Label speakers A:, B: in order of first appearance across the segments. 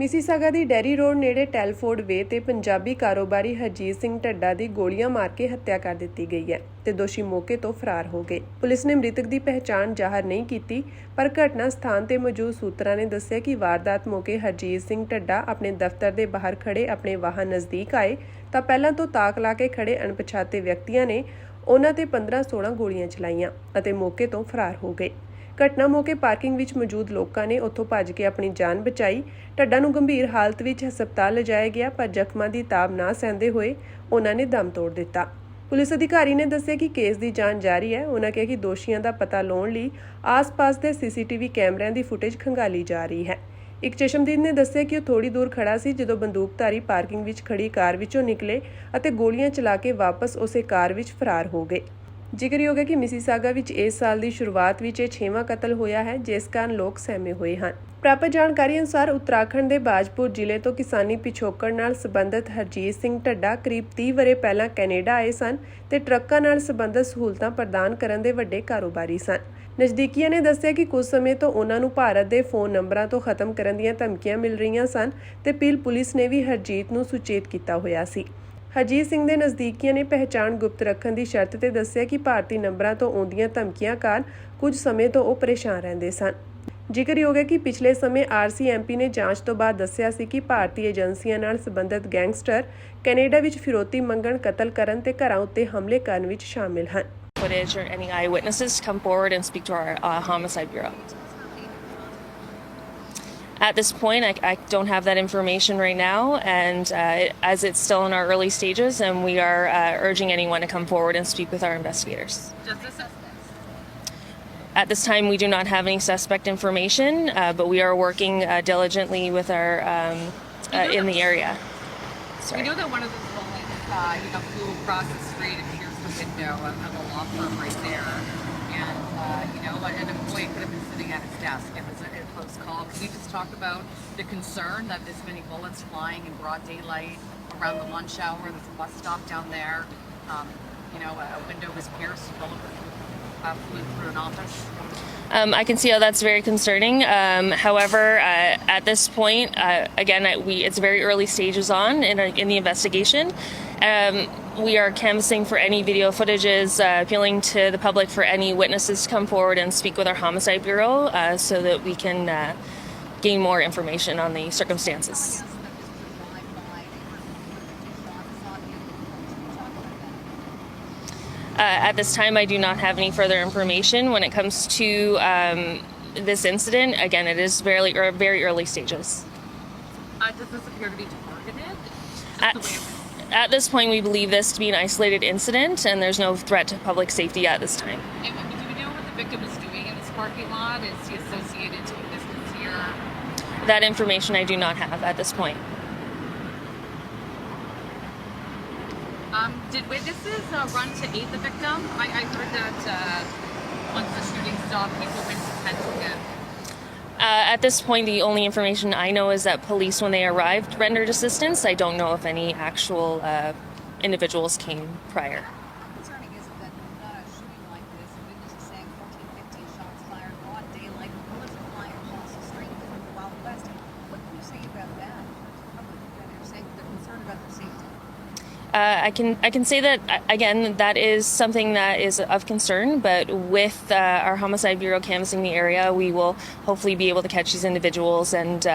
A: Mississauga ਦੀ dairy road ਨੇੜੇ Telford ਵੇ ਤੇ ਪੰਜਾਬੀ ਕਾਰੋਬਾਰੀ ਹਰਜੀਤ ਸਿੰਘ ਢੱਡਾ ਦੀ ਗੋਲੀਆਂ ਮਾਰ ਕੇ ਹੱਤਿਆ ਕਰ ਦਿੱਤੀ ਗਈ ਹੈ ਤੇ ਦੋਸ਼ੀ ਮੌਕੇ ਤੋਂ ਫਰਾਰ ਹੋ ਗਏ। ਪੁਲਿਸ ਨੇ ਮ੍ਰਿਤਕ ਦੀ ਪਹਿਚਾਣ ਜ਼ਾਹਰ ਨਹੀਂ ਕੀਤੀ, ਪਰ ਘਟਨਾ ਸਥਾਨ ਤੇ ਮੌਜੂਦ ਸੂਤਰਾਂ ਨੇ ਦੱਸਿਆ ਕਿ ਵਾਰਦਾਤ ਮੌਕੇ ਹਰਜੀਤ ਸਿੰਘ ਢੱਡਾ ਆਪਣੇ ਦਫ਼ਤਰ ਦੇ ਬਾਹਰ ਖੜੇ ਆਪਣੇ ਵਾਹਨ ਨਜ਼ਦੀਕ ਆਏ ਤਾਂ ਪਹਿਲਾਂ ਤੋਂ ਤਾਕ ਲਾ ਕੇ ਖੜੇ ਅਣਪਛਾਤੇ ਵਿਅਕਤੀਆਂ ਨੇ ਉਹਨਾਂ ਤੇ 15-16 ਗੋਲੀਆਂ ਚਲਾਈਆਂ ਅਤੇ ਮੌਕੇ ਤੋਂ ਫਰਾਰ ਹੋ ਗਏ। ਘਟਨਾ ਮੌਕੇ ਪਾਰਕਿੰਗ ਵਿੱਚ ਮੌਜੂਦ ਲੋਕਾਂ ਨੇ ਉੱਥੋਂ ਭੱਜ ਕੇ ਆਪਣੀ ਜਾਨ ਬਚਾਈ। ਢੱਡਾ ਨੂੰ ਗੰਭੀਰ ਹਾਲਤ ਵਿੱਚ ਹਸਪਤਾਲ ਲਿਜਾਇਆ ਗਿਆ, ਪਰ ਜ਼ਖਮਾਂ ਦੀ ਤਾਬ ਨਾ ਸਹਿੰਦੇ ਹੋਏ ਉਹਨਾਂ ਨੇ ਦਮ ਤੋੜ ਦਿੱਤਾ। ਪੁਲਿਸ ਅਧਿਕਾਰੀ ਨੇ ਦੱਸਿਆ ਕਿ ਕੇਸ ਦੀ ਜਾਂਚ ਜਾਰੀ ਹੈ। ਉਹਨਾਂ ਕਿਹਾ ਕਿ ਦੋਸ਼ੀਆਂ ਦਾ ਪਤਾ ਲਾਉਣ ਲਈ ਆਸ-ਪਾਸ ਦੇ ਸੀਸੀਟੀਵੀ ਕੈਮਰਿਆਂ ਦੀ ਫੁਟੇਜ ਖੰਗਾਲੀ ਜਾ ਰਹੀ ਹੈ। ਇੱਕ ਚਸ਼ਮਦੀਦ ਨੇ ਦੱਸਿਆ ਕਿ ਉਹ ਥੋੜੀ ਦੂਰ ਖੜਾ ਸੀ ਜਦੋਂ ਬੰਦੂਕਧਾਰੀ ਪਾਰਕਿੰਗ ਵਿੱਚ ਖੜੀ ਕਾਰ ਵਿੱਚੋਂ ਨਿਕਲੇ ਅਤੇ ਗੋਲੀਆਂ ਚਲਾ ਕੇ ਵਾਪਸ ਉਸੇ ਕਾਰ ਵਿੱਚ ਫਰਾਰ ਹੋ ਗਏ। ਜ਼ਿਕਰਯੋਗ ਹੈ ਕਿ ਮਿਸੀਸਾਗਾ ਵਿੱਚ ਇਸ ਸਾਲ ਦੀ ਸ਼ੁਰੂਆਤ ਵਿੱਚ ਇਹ 6ਵਾਂ ਕਤਲ ਹੋਇਆ ਹੈ, ਜਿਸ ਕਾਰਨ ਲੋਕ ਸਹਿਮੇ ਹੋਏ ਹਨ। ਪ੍ਰਾਪਤ ਜਾਣਕਾਰੀ ਅਨੁਸਾਰ ਉੱਤਰਾਖੰਡ ਦੇ ਬਾਜਪੁਰ ਜ਼ਿਲ੍ਹੇ ਤੋਂ ਕਿਸਾਨੀ ਪਿਛੋਕੜ ਨਾਲ ਸੰਬੰਧਿਤ ਹਰਜੀਤ ਸਿੰਘ ਢੱਡਾ ਕਰੀਬ 30 ਵਰ੍ਹੇ ਪਹਿਲਾਂ ਕੈਨੇਡਾ ਆਏ ਸਨ ਤੇ ਟਰੱਕਾਂ ਨਾਲ ਸੰਬੰਧਿਤ ਸਹੂਲਤਾਂ ਪ੍ਰਦਾਨ ਕਰਨ ਦੇ ਵੱਡੇ ਕਾਰੋਬਾਰੀ ਸਨ। ਨਜ਼ਦੀਕੀਆਂ ਨੇ ਦੱਸਿਆ ਕਿ ਕੁਝ ਸਮੇਂ ਤੋਂ ਉਹਨਾਂ ਨੂੰ ਭਾਰਤ ਦੇ ਫੋਨ ਨੰਬਰਾਂ ਤੋਂ ਖਤਮ ਕਰਨ ਦੀਆਂ ਧਮਕੀਆਂ ਮਿਲ ਰਹੀਆਂ ਸਨ ਤੇ ਪੁਲਿਸ ਨੇ ਵੀ ਹਰਜੀਤ ਨੂੰ ਸੁਚੇਤ ਕੀਤਾ ਹੋਇਆ ਸੀ। ਹਰਜੀਤ ਸਿੰਘ ਦੇ ਨਜ਼ਦੀਕੀਆਂ ਨੇ ਪਹਿਚਾਣ ਗੁਪਤ ਰੱਖਣ ਦੀ ਸ਼ਰਤ ਤੇ ਦੱਸਿਆ ਕਿ ਭਾਰਤੀ ਨੰਬਰਾਂ ਤੋਂ ਆਉਂਦੀਆਂ ਧਮਕੀਆਂ ਕਾਰਨ ਕੁਝ ਸਮੇਂ ਤੋਂ ਉਹ ਪਰੇਸ਼ਾਨ ਰਹਿੰਦੇ ਸਨ। ਜ਼ਿਕਰਯੋਗ ਹੈ ਕਿ ਪਿਛਲੇ ਸਮੇਂ ਆਰਸੀਐਮਪੀ ਨੇ ਜਾਂਚ ਤੋਂ ਬਾਅਦ ਦੱਸਿਆ ਸੀ ਕਿ ਭਾਰਤੀ ਏਜੰਸੀਆਂ ਨਾਲ ਸੰਬੰਧਿਤ ਗੈਂਗਸਟਰ ਕੈਨੇਡਾ ਵਿੱਚ ਫਿਰੌਤੀ ਮੰਗਣ, ਕਤਲ ਕਰਨ ਤੇ ਘਰਾਂ ਉੱਤੇ ਹਮਲੇ ਕਰਨ ਵਿੱਚ ਸ਼ਾਮਿਲ ਹਨ।
B: Footage or any eyewitnesses to come forward and speak to our homicide bureau. At this point, I don't have that information right now, and as it's still in our early stages, and we are urging anyone to come forward and speak with our investigators.
C: Just the suspects?
B: At this time, we do not have any suspect information, but we are working diligently with our in the area.
C: We know that one of the women, flew across the street and pierced the window of the law firm right there, and an employee could have been sitting at his desk. It was a close call. Can you just talk about the concern that there's many bullets flying in broad daylight around the lunch hour? There's a bus stop down there. A window was pierced, a bullet flew through an office.
B: I can see how that's very concerning. However, at this point, again, it's very early stages in the investigation. We are canvassing for any video footages, appealing to the public for any witnesses to come forward and speak with our homicide bureau so that we can gain more information on the circumstances. At this time, I do not have any further information when it comes to this incident. Again, it is very early stages.
C: Does this appear to be targeted?
B: At this point, we believe this to be an isolated incident, and there's no threat to public safety at this time.
C: Do we know what the victim is doing in this parking lot? Is he associated to business here?
B: That information I do not have at this point.
C: Did witnesses run to aid the victim? I heard that once the shooting stopped, people went to tend to him.
B: At this point, the only information I know is that police, when they arrived, rendered assistance. I don't know if any actual individuals came prior.
D: Concerning is that not a shooting like this, witnesses saying 14, 15 shots fired, broad daylight, bullets are flying across the street from the Wild West. What can you say about that? You're saying they're concerned about their safety.
B: I can say that, again, that is something that is of concern, but with our homicide bureau canvassing the area, we will hopefully be able to catch these individuals and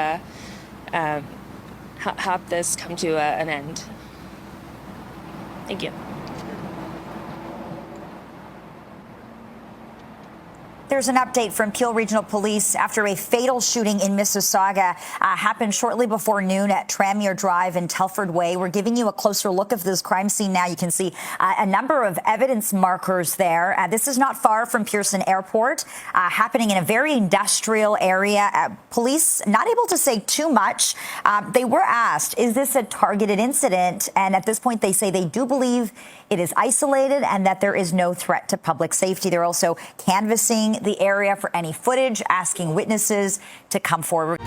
B: have this come to an end. Thank you.
E: There's an update from Peel Regional Police after a fatal shooting in Mississauga happened shortly before noon at Tranmere Drive and Telford Way. We're giving you a closer look of this crime scene now. You can see a number of evidence markers there. This is not far from Pearson Airport, happening in a very industrial area. Police not able to say too much. They were asked, is this a targeted incident? And at this point, they say they do believe it is isolated and that there is no threat to public safety. They're also canvassing the area for any footage, asking witnesses to come forward.